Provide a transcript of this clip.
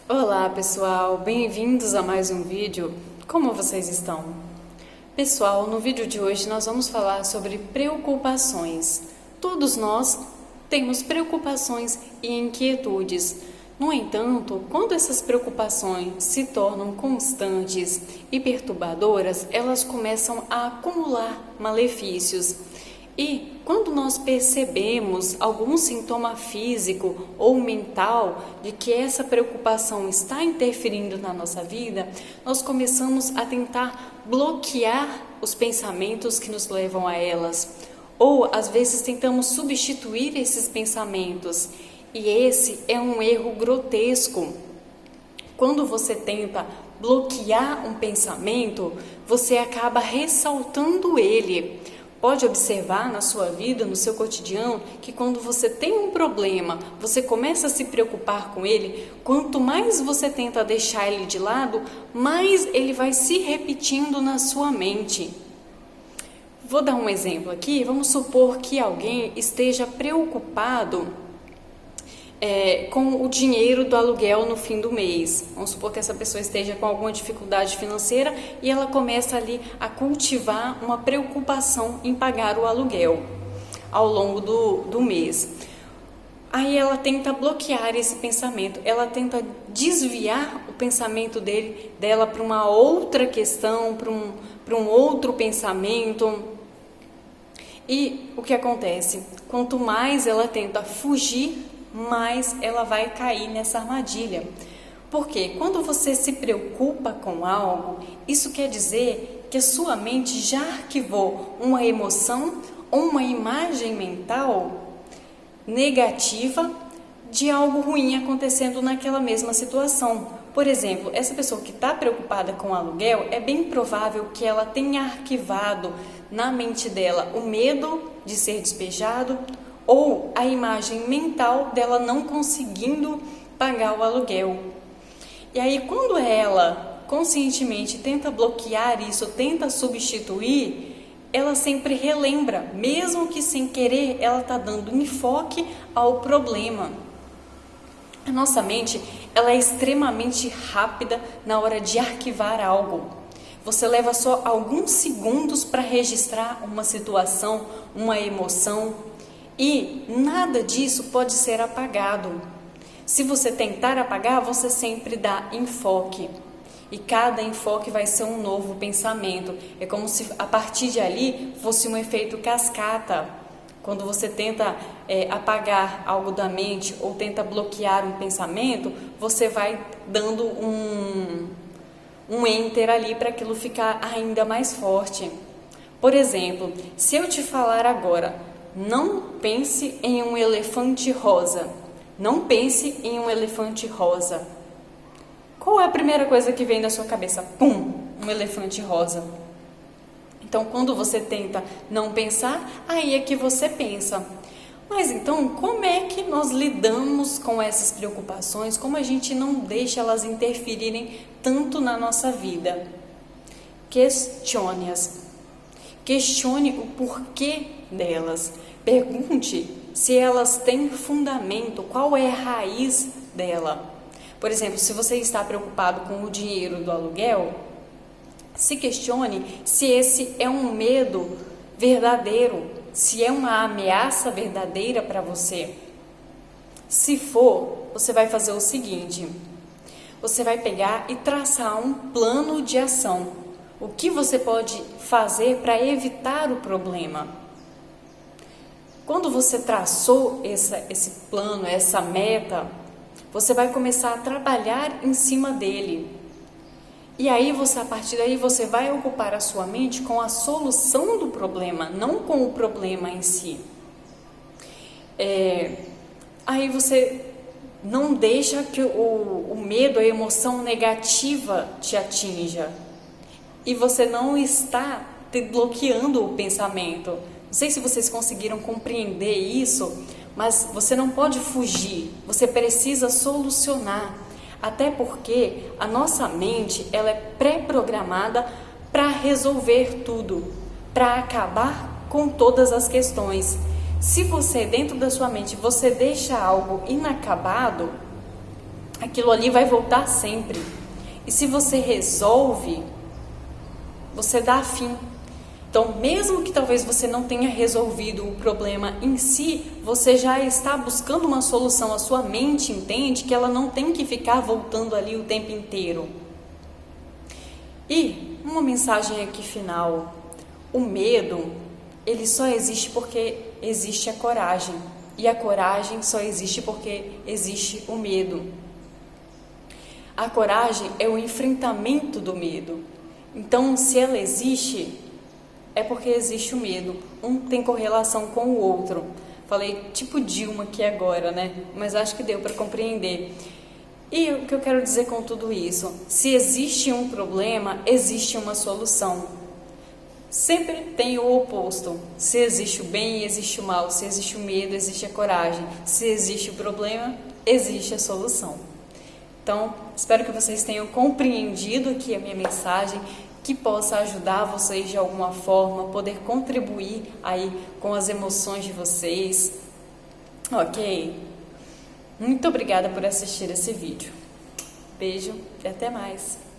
Olá pessoal, bem-vindos a mais um vídeo. Como vocês estão? Pessoal, no vídeo de hoje nós vamos falar sobre preocupações. Todos nós temos preocupações e inquietudes. No entanto, quando essas preocupações se tornam constantes e perturbadoras, elas começam a acumular malefícios. E quando nós percebemos algum sintoma físico ou mental de que essa preocupação está interferindo na nossa vida, nós começamos a tentar bloquear os pensamentos que nos levam a elas. Ou às vezes tentamos substituir esses pensamentos. E esse é um erro grotesco. Quando você tenta bloquear um pensamento, você acaba ressaltando ele. Pode observar na sua vida, no seu cotidiano, que quando você tem um problema, você começa a se preocupar com ele, quanto mais você tenta deixar ele de lado, mais ele vai se repetindo na sua mente. Vou dar um exemplo aqui. Vamos supor que alguém esteja preocupado com o dinheiro do aluguel no fim do mês. Vamos supor que essa pessoa esteja com alguma dificuldade financeira e ela começa ali a cultivar uma preocupação em pagar o aluguel ao longo do mês. Aí ela tenta bloquear esse pensamento, ela tenta desviar o pensamento dela para uma outra questão, para um outro pensamento. E o que acontece? Quanto mais ela tenta fugir, mais ela vai cair nessa armadilha. Porque quando você se preocupa com algo, isso quer dizer que a sua mente já arquivou uma emoção ou uma imagem mental negativa de algo ruim acontecendo naquela mesma situação. Por exemplo, essa pessoa que está preocupada com o aluguel, é bem provável que ela tenha arquivado na mente dela o medo de ser despejado, ou a imagem mental dela não conseguindo pagar o aluguel. E aí, quando ela conscientemente tenta bloquear isso, tenta substituir, ela sempre relembra, mesmo que sem querer, ela está dando enfoque ao problema. A nossa mente, ela é extremamente rápida na hora de arquivar algo. Você leva só alguns segundos para registrar uma situação, uma emoção, e nada disso pode ser apagado. Se você tentar apagar, você sempre dá enfoque. E cada enfoque vai ser um novo pensamento. É como se a partir de ali fosse um efeito cascata. Quando você tenta apagar algo da mente ou tenta bloquear um pensamento, você vai dando um enter ali para aquilo ficar ainda mais forte. Por exemplo, se eu te falar agora, não pense em um elefante rosa. Não pense em um elefante rosa. Qual é a primeira coisa que vem na sua cabeça? Pum! Um elefante rosa. Então, quando você tenta não pensar, aí é que você pensa. Mas então, como é que nós lidamos com essas preocupações? Como a gente não deixa elas interferirem tanto na nossa vida? Questione-as. Questione o porquê delas. Pergunte se elas têm fundamento, qual é a raiz dela. Por exemplo, se você está preocupado com o dinheiro do aluguel, se questione se esse é um medo verdadeiro, se é uma ameaça verdadeira para você. Se for, você vai fazer o seguinte: você vai pegar e traçar um plano de ação. O que você pode fazer para evitar o problema? Quando você traçou esse plano, essa meta, você vai começar a trabalhar em cima dele. E aí a partir daí você vai ocupar a sua mente com a solução do problema, não com o problema em si. Aí você não deixa que o medo, a emoção negativa te atinja. E você não está bloqueando o pensamento. Não sei se vocês conseguiram compreender isso, mas você não pode fugir, você precisa solucionar. Até porque a nossa mente, ela é pré-programada para resolver tudo, para acabar com todas as questões. Se você, dentro da sua mente, você deixa algo inacabado, aquilo ali vai voltar sempre. E se você resolve, você dá fim. Então, mesmo que talvez você não tenha resolvido o problema em si, você já está buscando uma solução. A sua mente entende que ela não tem que ficar voltando ali o tempo inteiro. E uma mensagem aqui final. O medo, ele só existe porque existe a coragem. E a coragem só existe porque existe o medo. A coragem é o enfrentamento do medo. Então, se ela existe, é porque existe o medo. Um tem correlação com o outro. Falei tipo Dilma aqui agora, né? Mas acho que deu para compreender. E o que eu quero dizer com tudo isso? Se existe um problema, existe uma solução. Sempre tem o oposto. Se existe o bem, existe o mal. Se existe o medo, existe a coragem. Se existe o problema, existe a solução. Então, espero que vocês tenham compreendido aqui a minha mensagem, que possa ajudar vocês de alguma forma, poder contribuir aí com as emoções de vocês. Ok? Muito obrigada por assistir esse vídeo. Beijo e até mais.